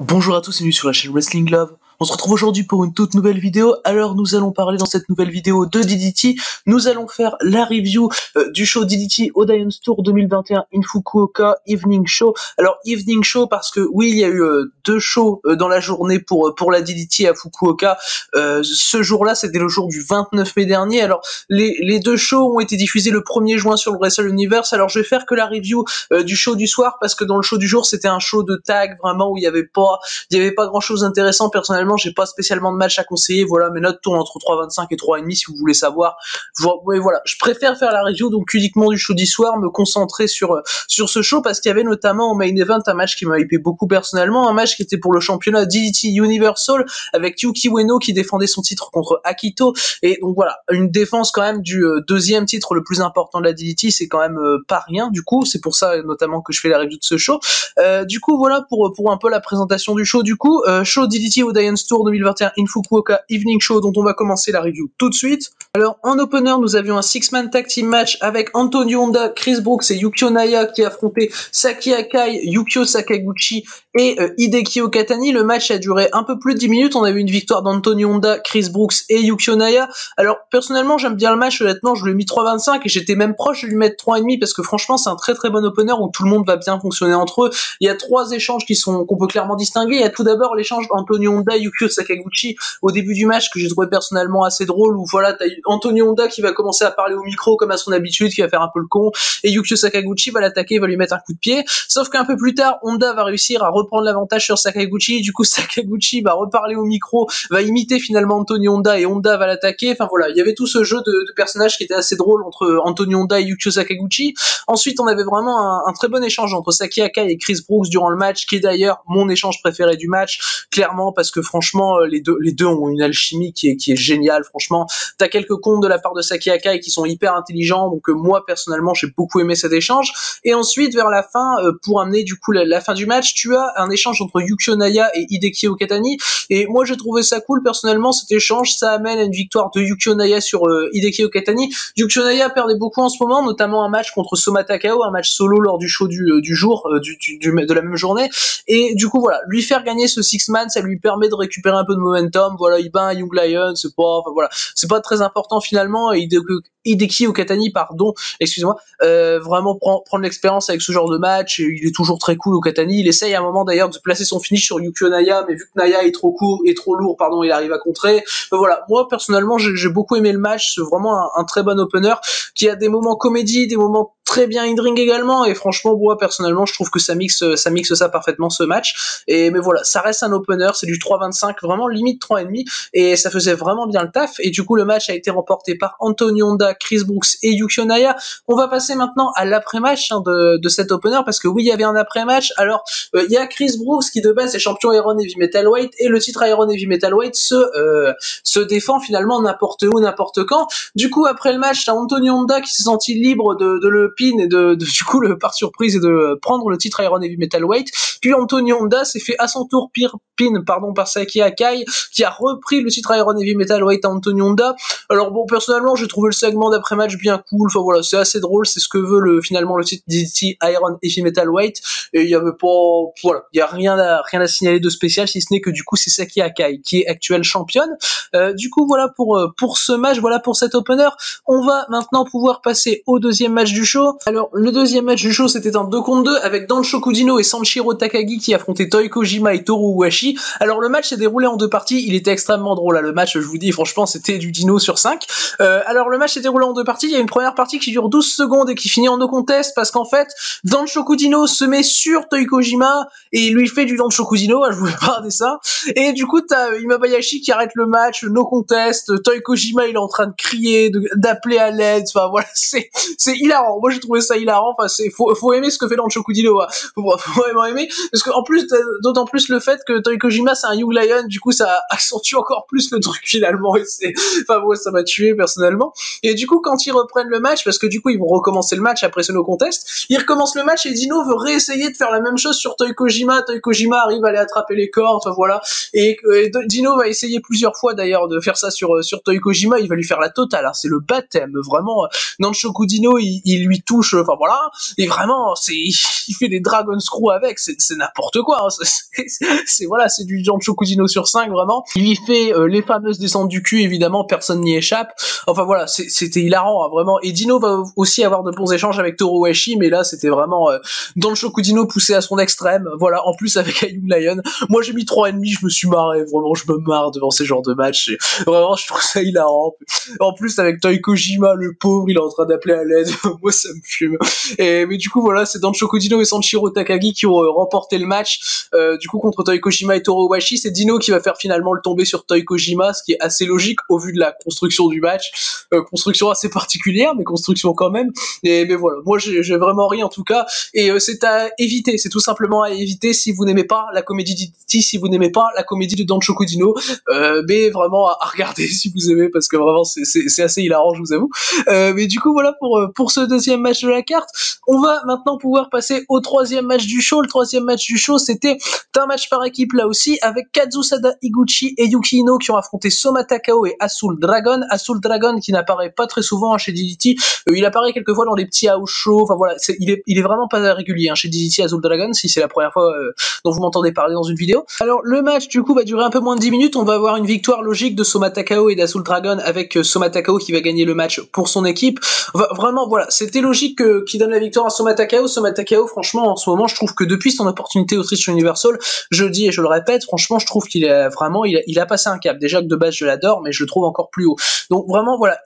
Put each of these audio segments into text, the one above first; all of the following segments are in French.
Bonjour à tous et bienvenue sur la chaîne Wrestling Love. On se retrouve aujourd'hui pour une toute nouvelle vidéo. Alors nous allons parler dans cette nouvelle vidéo de DDT. Nous allons faire la review du show DDT Audience Tour 2021 in Fukuoka Evening Show. Alors Evening Show parce que oui, il y a eu deux shows dans la journée pour la DDT à Fukuoka. Ce jour-là, c'était le jour du 29 mai dernier. Alors les deux shows ont été diffusés le 1er juin sur le Wrestle Universe. Alors je vais faire que la review du show du soir parce que dans le show du jour, c'était un show de tag vraiment où il y avait pas grand chose d'intéressant. Personnellement, j'ai pas spécialement de match à conseiller. Voilà, mes notes tournent entre 3,25 et 3,5 si vous voulez savoir. Voilà, je préfère faire la review donc uniquement du show du soir, me concentrer sur ce show parce qu'il y avait notamment au main event un match qui m'a hypé beaucoup personnellement, un match qui était pour le championnat DDT Universal avec Yuki Ueno qui défendait son titre contre Akito. Et donc voilà, une défense quand même du deuxième titre le plus important de la DDT, c'est quand même pas rien. Du coup, c'est pour ça notamment que je fais la review de ce show. Du coup, voilà pour un peu la présentation du show. Du coup, show DDT Audience Tour 2021 in Fukuoka Evening Show dont on va commencer la review tout de suite. Alors en opener, nous avions un 6-man tag team match avec Antonio Honda, Chris Brooks et Yukio Naya qui affrontaient Saki Akai, Yukio Sakaguchi et Hideki Okatani. Le match a duré un peu plus de 10 minutes. On a eu une victoire d'Antonio Honda, Chris Brooks et Yukio Naya. Alors personnellement, j'aime bien le match. Honnêtement, je lui ai mis 3,25 et j'étais même proche de lui mettre 3,5 parce que franchement, c'est un très très bon opener où tout le monde va bien fonctionner entre eux. Il y a trois échanges qu'on peut clairement distinguer. Il y a tout d'abord l'échange Antonio Honda, Yukio Sakaguchi au début du match que j'ai trouvé personnellement assez drôle où voilà, t'as Antonio Honda qui va commencer à parler au micro comme à son habitude, qui va faire un peu le con, et Yukio Sakaguchi va l'attaquer, va lui mettre un coup de pied. Sauf qu'un peu plus tard, Honda va réussir à reprendre l'avantage sur Sakaguchi. Du coup, Sakaguchi va reparler au micro, va imiter finalement Antonio Honda et Honda va l'attaquer. Enfin voilà, il y avait tout ce jeu de personnages qui était assez drôle entre Antonio Honda et Yukio Sakaguchi. Ensuite, on avait vraiment un très bon échange entre Saki Akai et Chris Brooks durant le match, qui est d'ailleurs mon échange préféré du match, clairement, parce que franchement, les deux ont une alchimie qui est géniale. Franchement, t'as quelques comptes de la part de Saki Akai qui sont hyper intelligents, donc moi personnellement j'ai beaucoup aimé cet échange. Et ensuite vers la fin, pour amener du coup la fin du match, tu as un échange entre Yukio Naya et Hideki Okatani, et moi j'ai trouvé ça cool personnellement cet échange. Ça amène à une victoire de Yukio Naya sur Hideki Okatani. Yukio Naya perdait beaucoup en ce moment, notamment un match contre Soma Takao, un match solo lors du show du jour de la même journée, et du coup voilà, lui faire gagner ce six man, ça lui permet de récupérer un peu de momentum. Voilà, il bat un Young Lion, c'est pas très important finalement. Et Hideki Okatani, excusez-moi, vraiment prendre l'expérience avec ce genre de match. Et il est toujours très cool Okatani. Il essaye à un moment d'ailleurs de placer son finish sur Yukio Naya, mais vu que Naya est trop lourd, il arrive à contrer. Voilà, moi personnellement j'ai beaucoup aimé le match. C'est vraiment un très bon opener qui a des moments comédie, des moments très bien in-ring également, et franchement moi personnellement je trouve que ça mixe ça parfaitement ce match. Mais voilà, ça reste un opener, c'est du 3,25, vraiment limite 3,5, et ça faisait vraiment bien le taf. Et du coup le match a été remporté par Antonio Honda, Chris Brooks et Yukio Naya. On va passer maintenant à l'après-match de cet opener, parce que oui, il y avait un après-match. Alors il y a Chris Brooks qui de base est champion Iron Heavy Metalweight, et le titre Iron Heavy Metalweight se défend finalement n'importe où, n'importe quand. Du coup après le match, t'as Antonio Honda qui s'est senti libre de le pin et du coup par surprise et de prendre le titre Iron Heavy Metalweight. Puis Antonio Honda s'est fait à son tour pin par Saki Akai, qui a repris le titre Iron Heavy Metalweight à Antonio Honda. Alors bon, personnellement j'ai trouvé le segment d'après-match bien cool. Enfin voilà, c'est assez drôle, c'est ce que veut finalement le titre DDT Iron Heavy Metalweight, et il y avait pas, voilà, il y a rien à signaler de spécial, si ce n'est que du coup c'est Saki Akai qui est actuelle championne. Du coup voilà pour ce match, voilà pour cet opener. On va maintenant pouvoir passer au deuxième match du show. Alors le deuxième match du show, c'était un 2 contre 2 avec Dan Shokudino et Sanshiro Takagi qui affrontaient Toi Kojima et Toru Ueshi. Alors le match s'est déroulé en deux parties, il était extrêmement drôle. Le match, je vous dis franchement, c'était du dino sur 5. Alors le match s'est déroulé en deux parties, il y a une première partie qui dure 12 secondes et qui finit en no contest parce qu'en fait, Dan Shokudino se met sur Toi Kojima et lui fait du Dan Shokudino, je voulais pas regarder ça. Et du coup, t'as Imabayashi qui arrête le match, no contest, Toi Kojima il est en train de crier, d'appeler à l'aide, enfin voilà, c'est hilarant. Moi j'ai trouvé ça hilarant, enfin faut aimer ce que fait Dan Shokudino, hein. Faut vraiment aimer, parce qu'en plus, d'autant plus le fait que Toi Kojima c'est un Young Lion, du coup ça accentue encore plus le truc finalement, et enfin moi ça m'a tué personnellement. Et du coup quand ils reprennent le match, parce que du coup ils vont recommencer le match après ce no contest, ils recommencent le match et Dino veut réessayer de faire la même chose sur Toi Kojima arrive à aller attraper les cordes, enfin voilà, et Dino va essayer plusieurs fois d'ailleurs de faire ça sur Toi Kojima, il va lui faire la totale, hein. C'est le baptême, vraiment. Nanshoku Dino, il lui touche, enfin voilà, et vraiment, il fait des Dragon Screw avec, c'est n'importe quoi, hein. Voilà, c'est du Giancho Coutinho sur 5, vraiment. Il lui fait les fameuses descentes du cul, évidemment, personne n'y échappe. Enfin voilà, c'était hilarant, hein, vraiment. Et Dino va aussi avoir de bons échanges avec Toru Oishi, mais là, c'était vraiment Giancho Coutinho poussé à son extrême. Voilà, en plus avec Young Lion. Moi, j'ai mis 3,5, je me suis marré, vraiment, je me marre devant ces genres de matchs. Vraiment, je trouve ça hilarant. En plus, avec Toi Kojima, le pauvre, il est en train d'appeler à l'aide. Moi, ça me fume. Mais du coup, voilà, c'est Giancho Coutinho et Sanshiro Takagi qui ont remporté le match. Du coup, contre Toi Kojima et Toru Oishi, c'est Dino qui va faire finalement le tomber sur Toi Kojima, ce qui est assez logique au vu de la construction du match. Construction assez particulière, mais construction quand même. Mais voilà, moi, j'ai vraiment ri en tout cas. Et c'est à éviter, c'est tout simplement à éviter si vous n'aimez pas la comédie d'Itty, si vous n'aimez pas la comédie de Giancho Coutinho. Mais vraiment à regarder si vous aimez, parce que vraiment c'est assez hilarant, je vous avoue. Mais du coup voilà pour ce deuxième match de la carte. On va maintenant pouvoir passer au troisième match du show. Le troisième match du show, c'était un match par équipe là aussi, avec Kazusada Higuchi et Yuki Ino qui ont affronté Soma Takao et Azul Dragon. Azul Dragon qui n'apparaît pas très souvent chez DDT, il apparaît quelquefois dans des petits house shows. Enfin voilà, il est vraiment pas régulier chez DDT Azul Dragon, si c'est la première fois dont vous m'entendez parler dans une vidéo. Alors le match du coup va durer un peu moins de 10 minutes. On va avoir une victoire logique de Soma Takao et d'Azul Dragon, avec Soma Takao qui va gagner le match pour son équipe. Vraiment voilà, c'était logique qu'il donne la victoire à Soma Takao. Soma Takao, franchement, en ce moment, je trouve que depuis son opportunité au Trish Universal, je le dis et je le répète, franchement, je trouve qu'il a vraiment, il a passé un cap. Déjà que de base je l'adore, mais je le trouve encore plus haut. Donc vraiment voilà,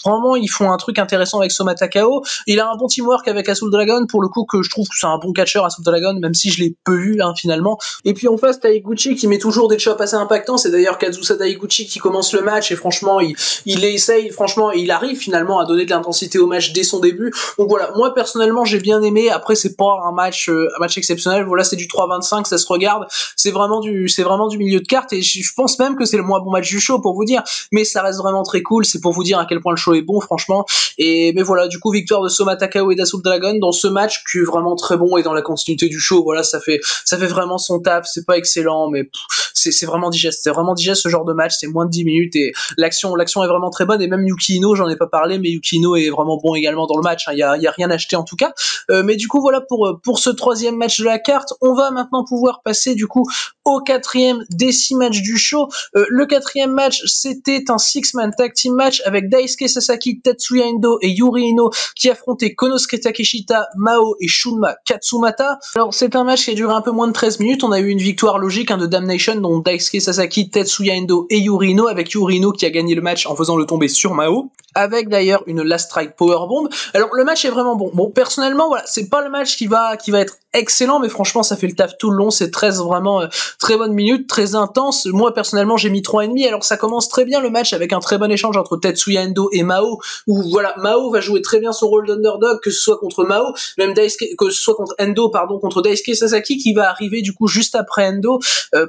vraiment ils font un truc intéressant avec Soma Takao. Il a un bon teamwork avec Azul Dragon, pour le coup, que je trouve que c'est un bon catcheur Azul Dragon, même si je l'ai peu vu finalement. Et puis en face, t'as Higuchi qui met toujours des chops assez impactants. C'est d'ailleurs Kazusada Higuchi qui commence le match, et franchement il essaye, franchement il arrive finalement à donner de l'intensité au match dès son début. Donc voilà, moi personnellement j'ai bien aimé. Après c'est pas un match exceptionnel, voilà, c'est du 3-25, ça se regarde, c'est vraiment du milieu de carte, et je pense même que c'est le moins bon match du show, pour vous dire, mais ça reste vraiment très cool. C'est pour vous dire à quel point le show est bon, franchement. Mais voilà, du coup victoire de Soma Takao et d'Azul Dragon dans ce match qui est vraiment très bon, et dans la continuité du show, voilà, ça fait vraiment son taf. C'est pas excellent, mais c'est vraiment digeste, ce genre de match. C'est moins de 10 minutes et l'action est vraiment très bonne. Et même Yuki Ino, j'en ai pas parlé, mais Yuki Ino est vraiment bon également dans le match, hein. Il y a rien acheté en tout cas. Mais du coup voilà pour ce troisième match de la carte. On va maintenant pouvoir passer du coup au quatrième des 6 matchs du show. Le quatrième match, c'était un 6-man tag team match avec Daisuke Sasaki, Tetsuya Endo et Yuri Ino qui affrontaient Konosuke Takeshita, Mao et Shunma Katsumata. Alors c'est un match qui a duré un peu moins de 13 minutes. On a eu une victoire logique de Damnation, dont Daisuke Sasaki, Tetsuya Endo et Yuri Ino, avec Yuri Ino qui a gagné le match en faisant le tomber sur Mao, avec d'ailleurs une last strike powerbomb. Alors le match est vraiment bon. Bon, personnellement voilà, c'est pas le match qui va être excellent, mais franchement ça fait le taf tout le long. C'est 13 vraiment très bonnes minutes, très intense. Moi personnellement j'ai mis 3,5. Alors ça commence très bien le match avec un très bon échange entre Tetsuya Endo et Mao, où voilà, Mao va jouer très bien son rôle d'underdog, que ce soit contre Mao, même que ce soit contre Endo, contre Daisuke Sasaki qui va arriver du coup juste après Endo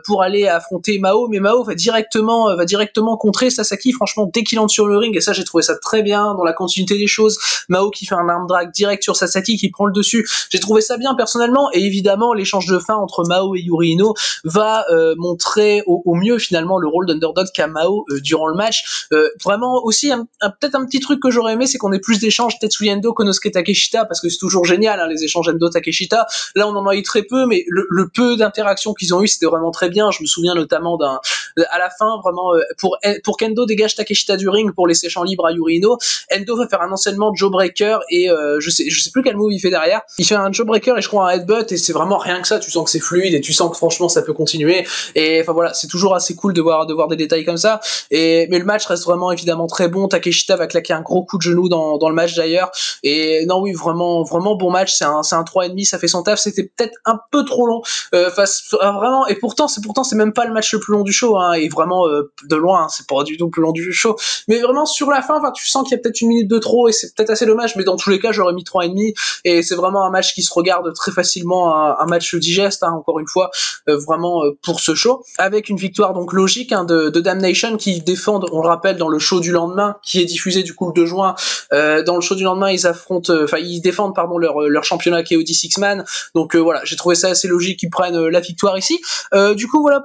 pour aller affronter Mao, mais Mao va directement contrer Sasaki, franchement, dès qu'il entre sur le ring, et ça j'ai trouvé ça très bien dans la continuité des choses. Mao qui fait un arm drag direct sur Sasaki, qui prend le dessus, j'ai trouvé ça bien personnellement. Et évidemment l'échange de fin entre Mao et Yuri Ino va montrer au mieux finalement le rôle d'underdog qu'a Mao durant le match. Vraiment aussi peut-être un petit truc que j'aurais aimé, c'est qu'on ait plus d'échanges Tetsuya Endo, Konosuke Takeshita, parce que c'est toujours génial les échanges Endo Takeshita. Là on en a eu très peu, mais le peu d'interactions qu'ils ont eu, c'était vraiment très bien. Je me souviens notamment à la fin, vraiment pour qu'Endo dégage Takeshita du ring pour laisser champ libre à Yuri Ino, Endo va faire un enchaînement Jawbreaker, et je sais plus quel move il fait derrière. Il fait un Jawbreaker et je crois un headbutt, et c'est vraiment rien que ça. Tu sens que c'est fluide et tu sens que franchement ça peut continuer. Et enfin voilà, c'est toujours assez cool de voir des détails comme ça. Mais le match reste vraiment évidemment très bon. Takeshita va claquer un gros coup de genou dans le match d'ailleurs. Et non oui, vraiment bon match. C'est un 3,5, ça fait son taf. C'était peut-être un peu trop long vraiment, et pourtant c'est même pas le match le plus long du show, et vraiment de loin, c'est pas du tout le plus long du show, mais vraiment sur la fin, tu sens qu'il y a peut-être 1 minute de trop, et c'est peut-être assez dommage, mais dans tous les cas j'aurais mis 3,5, et c'est vraiment un match qui se regarde très facilement facilement un match digeste, hein, encore une fois, vraiment pour ce show, avec une victoire donc logique hein, de Damnation qui défendent, on le rappelle, dans le show du lendemain, qui est diffusé du coup le 2 juin. Dans le show du lendemain, ils défendent pardon leur championnat KOD Six Man. Donc voilà, j'ai trouvé ça assez logique qu'ils prennent la victoire ici. Du coup voilà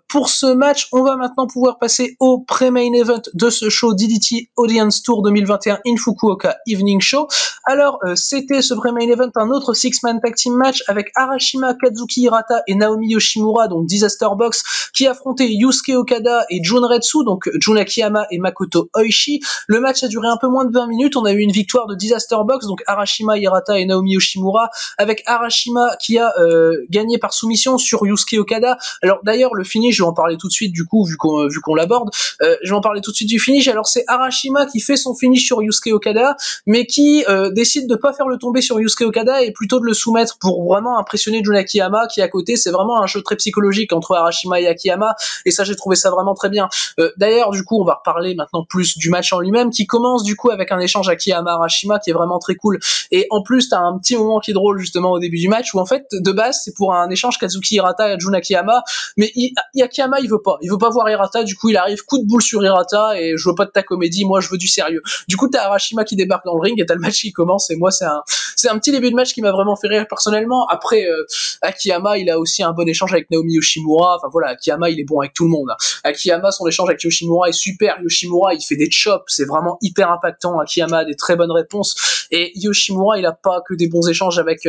pour ce match, on va maintenant pouvoir passer au pré-main event de ce show DDT Audience Tour 2021 in Fukuoka Evening Show. Alors c'était ce pré-main event un autre six-man tag team match avec Arashima, Kazuki Hirata et Naomi Yoshimura, donc Disaster Box, qui affrontaient Yusuke Okada et Junretsu, donc Jun Akiyama et Makoto Oishi. Le match a duré un peu moins de 20 minutes, on a eu une victoire de Disaster Box, donc Arashima, Hirata et Naomi Yoshimura, avec Arashima qui a gagné par soumission sur Yusuke Okada. Alors d'ailleurs le finish, je vais en parler tout de suite du coup vu qu'on l'aborde, je vais en parler tout de suite du finish. Alors c'est Arashima qui fait son finish sur Yusuke Okada, mais qui décide de pas faire le tomber sur Yusuke Okada et plutôt de le soumettre pour vraiment impressionner Jun Akiyama qui est à côté. C'est vraiment un jeu très psychologique entre Arashima et Akiyama, et ça j'ai trouvé ça vraiment très bien. D'ailleurs du coup on va reparler maintenant plus du match en lui-même, qui commence du coup avec un échange Akiyama-Arashima qui est vraiment très cool, et en plus t'as un petit moment qui est drôle justement au début du match où en fait de base c'est pour un échange Kazuki Hirata et Jun Akiyama, mais Akiyama il veut pas voir Hirata, du coup il arrive coup de boule sur Hirata et je veux pas de ta comédie, moi je veux du sérieux. Du coup t'as Arashima qui débarque dans le ring et t'as le match qui commence, et moi c'est un petit début de match qui m'a vraiment fait rire personnellement. Après Akiyama il a aussi un bon échange avec Naomi Yoshimura, enfin voilà, Akiyama il est bon avec tout le monde. Akiyama, son échange avec Yoshimura est super, Yoshimura il fait des chops, c'est vraiment hyper impactant, Akiyama a des très bonnes réponses, et Yoshimura il a pas que des bons échanges avec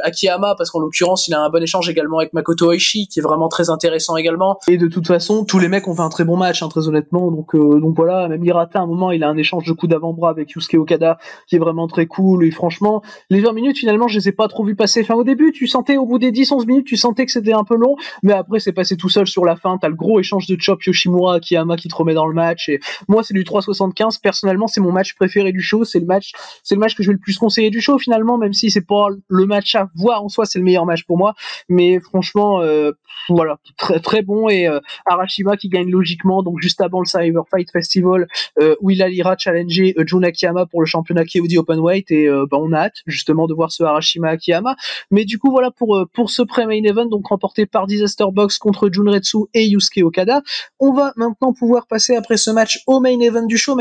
Akiyama, parce qu'en l'occurrence il a un bon échange également avec Makoto Oishi qui est vraiment très intéressant également, et de toute façon tous les mecs ont fait un très bon match hein, très honnêtement, donc voilà, même Hirata à un moment il a un échange de coups d'avant-bras avec Yusuke Okada qui est vraiment très cool, et franchement les 20 minutes finalement je les ai pas trop vu passer. Enfin au début tu sentais, au bout des 10-11 minutes tu sentais que c'était un peu long, mais après c'est passé tout seul sur la fin, t'as le gros échange de chop Yoshimura Akiyama qui te remet dans le match, et moi c'est du 3,75, personnellement c'est mon match préféré du show, c'est le match que je vais le plus conseiller du show finalement, même si c'est pas le match à voir en soi, c'est le meilleur match pour moi, mais franchement voilà, très très bon, et Arashima qui gagne logiquement donc juste avant le Cyber Fight Festival où il ira challenger Jun Akiyama pour le championnat KOD Openweight, et on a hâte justement de voir ce Arashima Akiyama. Mais du coup voilà pour ce pré-main event donc remporté par Disaster Box contre Junretsu et Yusuke Okada. On va maintenant pouvoir passer après ce match au main event du show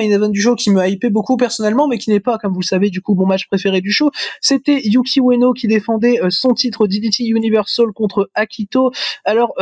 qui me hypait beaucoup personnellement, mais qui n'est pas, comme vous le savez, du coup mon match préféré du show. C'était Yuki Ueno qui défendait son titre DDT Universal contre Akito. Alors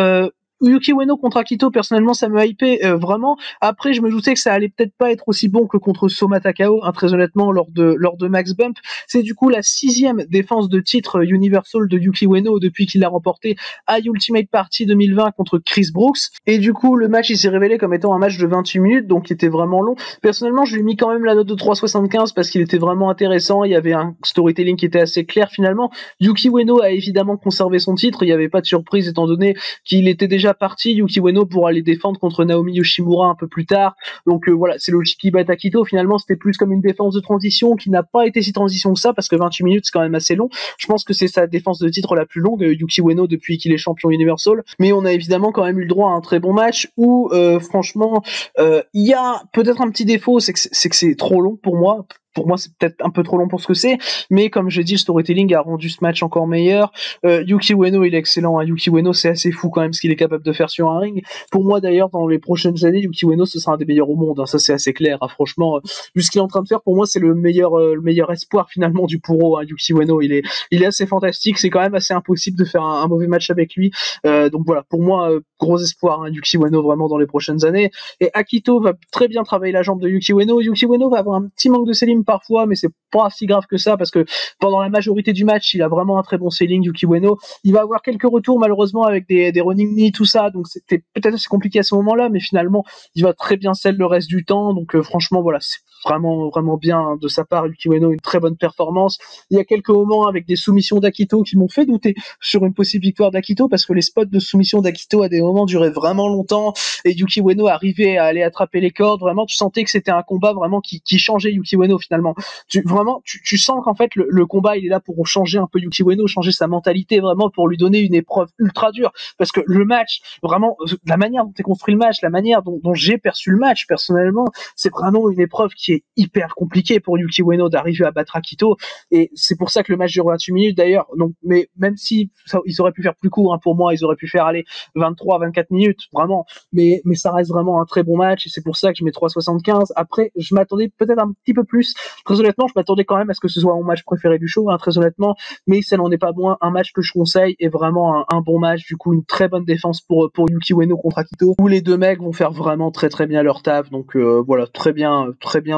Yuki Ueno contre Akito, personnellement, ça me hypait vraiment. Après, je me doutais que ça allait peut-être pas être aussi bon que contre Soma Takao, hein, très honnêtement, lors de Max Bump. C'est du coup la 6e défense de titre Universal de Yuki Ueno depuis qu'il l'a remporté à Ultimate Party 2020 contre Chris Brooks. Et du coup, le match, il s'est révélé comme étant un match de 28 minutes, donc il était vraiment long. Personnellement, je lui ai mis quand même la note de 3,75 parce qu'il était vraiment intéressant. Il y avait un storytelling qui était assez clair finalement. Yuki Ueno a évidemment conservé son titre. Il n'y avait pas de surprise étant donné qu'il était déjà parti, Yuki Ueno, pour aller défendre contre Naomi Yoshimura un peu plus tard. Donc voilà, c'est logique qu'il batte Akito. Finalement, c'était plus comme une défense de transition qui n'a pas été si transition que ça, parce que 28 minutes, c'est quand même assez long. Je pense que c'est sa défense de titre la plus longue, Yuki Ueno, depuis qu'il est champion Universal. Mais on a évidemment quand même eu le droit à un très bon match où, franchement, il y a peut-être un petit défaut, c'est que c'est trop long pour moi. Pour moi, c'est peut-être un peu trop long pour ce que c'est, mais comme je dis, le storytelling a rendu ce match encore meilleur. Yuki Ueno, il est excellent, hein. Yuki Ueno, c'est assez fou quand même ce qu'il est capable de faire sur un ring. Pour moi, d'ailleurs, dans les prochaines années, Yuki Ueno, ce sera un des meilleurs au monde, hein. Ça, c'est assez clair, hein. Franchement, vu ce qu'il est en train de faire, pour moi, c'est le meilleur espoir finalement du Puro, hein. Yuki Ueno, il est assez fantastique. C'est quand même assez impossible de faire un mauvais match avec lui. Donc voilà, pour moi, gros espoir, hein, Yuki Ueno vraiment dans les prochaines années. Et Akito va très bien travailler la jambe de Yuki Ueno. Yuki Ueno va avoir un petit manque de selling parfois, mais c'est pas si grave que ça parce que pendant la majorité du match, il a vraiment un très bon selling, Yuki Ueno. Il va avoir quelques retours malheureusement avec des running knee, tout ça, donc c'était peut-être assez compliqué à ce moment-là, mais finalement, il va très bien sell le reste du temps. Donc franchement, voilà, c'est vraiment bien de sa part, Yuki Ueno, une très bonne performance. Il y a quelques moments avec des soumissions d'Akito qui m'ont fait douter sur une possible victoire d'Akito parce que les spots de soumission d'Akito à des moments duraient vraiment longtemps et Yuki Ueno arrivait à aller attraper les cordes. Vraiment, tu sentais que c'était un combat vraiment qui changeait Yuki Ueno finalement. finalement. Tu sens qu'en fait le combat il est là pour changer un peu Yuki Ueno, changer sa mentalité vraiment pour lui donner une épreuve ultra dure, parce que le match, vraiment, la manière dont est construit le match, la manière dont j'ai perçu le match personnellement, c'est vraiment une épreuve qui est hyper compliquée pour Yuki Ueno d'arriver à battre Akito, et c'est pour ça que le match dure 28 minutes d'ailleurs. Donc, mais même si ils auraient pu faire plus court, hein, pour moi, ils auraient pu faire aller 23, 24 minutes, vraiment, mais ça reste vraiment un très bon match, et c'est pour ça que je mets 3,75. Après, je m'attendais peut-être un petit peu plus. Très honnêtement, je m'attendais quand même à ce que ce soit mon match préféré du show, hein, très honnêtement, mais ça n'en est pas moins un match que je conseille, et vraiment un bon match, du coup, une très bonne défense pour Yuki Ueno contre Akito, où les deux mecs vont faire vraiment très très bien leur taf. Donc voilà, très bien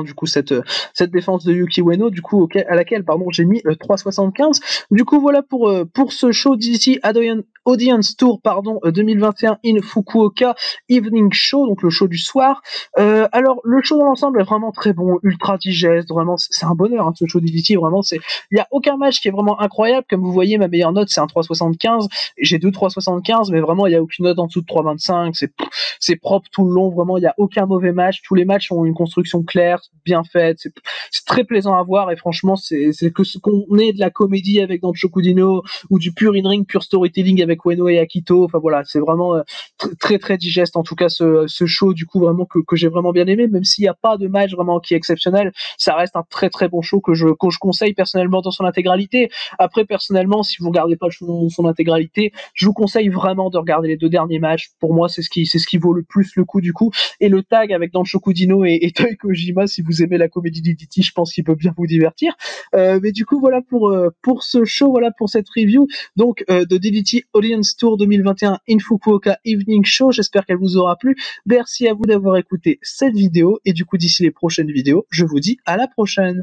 du coup cette défense de Yuki Ueno, du coup à laquelle pardon j'ai mis 3,75. Du coup voilà pour ce show DDT Audience Tour 2021 in Fukuoka Evening Show, donc le show du soir. Alors le show dans l'ensemble est vraiment très bon, ultra digeste, vraiment c'est un bonheur, hein, ce show DDT, vraiment il y a aucun match qui est vraiment incroyable. Comme vous voyez, ma meilleure note c'est un 3,75, j'ai 3,75, mais vraiment il y a aucune note en dessous de 3,25. C'est propre tout le long, vraiment il y a aucun mauvais match, tous les matchs ont une construction claire, bien faite, c'est très plaisant à voir, et franchement c'est que ce qu'on est de la comédie avec dans Chokudino, ou du pur in-ring, pur storytelling avec Ueno et Akito. Enfin voilà, c'est vraiment très très digeste en tout cas ce show, du coup vraiment que j'ai vraiment bien aimé, même s'il n'y a pas de match vraiment qui est exceptionnel, ça reste un très très bon show que je conseille personnellement dans son intégralité. Après personnellement, si vous regardez pas le show dans son intégralité, je vous conseille vraiment de regarder les deux derniers matchs. Pour moi, c'est ce qui vaut le plus le coup, du coup, et le tag avec Danshokudino et Toi Kojima, si vous aimez la comédie DDT, je pense qu'il peut bien vous divertir. Mais du coup voilà pour ce show, voilà pour cette review donc de DDT Audience Tour 2021 in Fukuoka Evening Show. J'espère qu'elle vous aura plu. Merci à vous d'avoir écouté cette vidéo, et du coup d'ici les prochaines vidéos, je vous dis à la prochaine.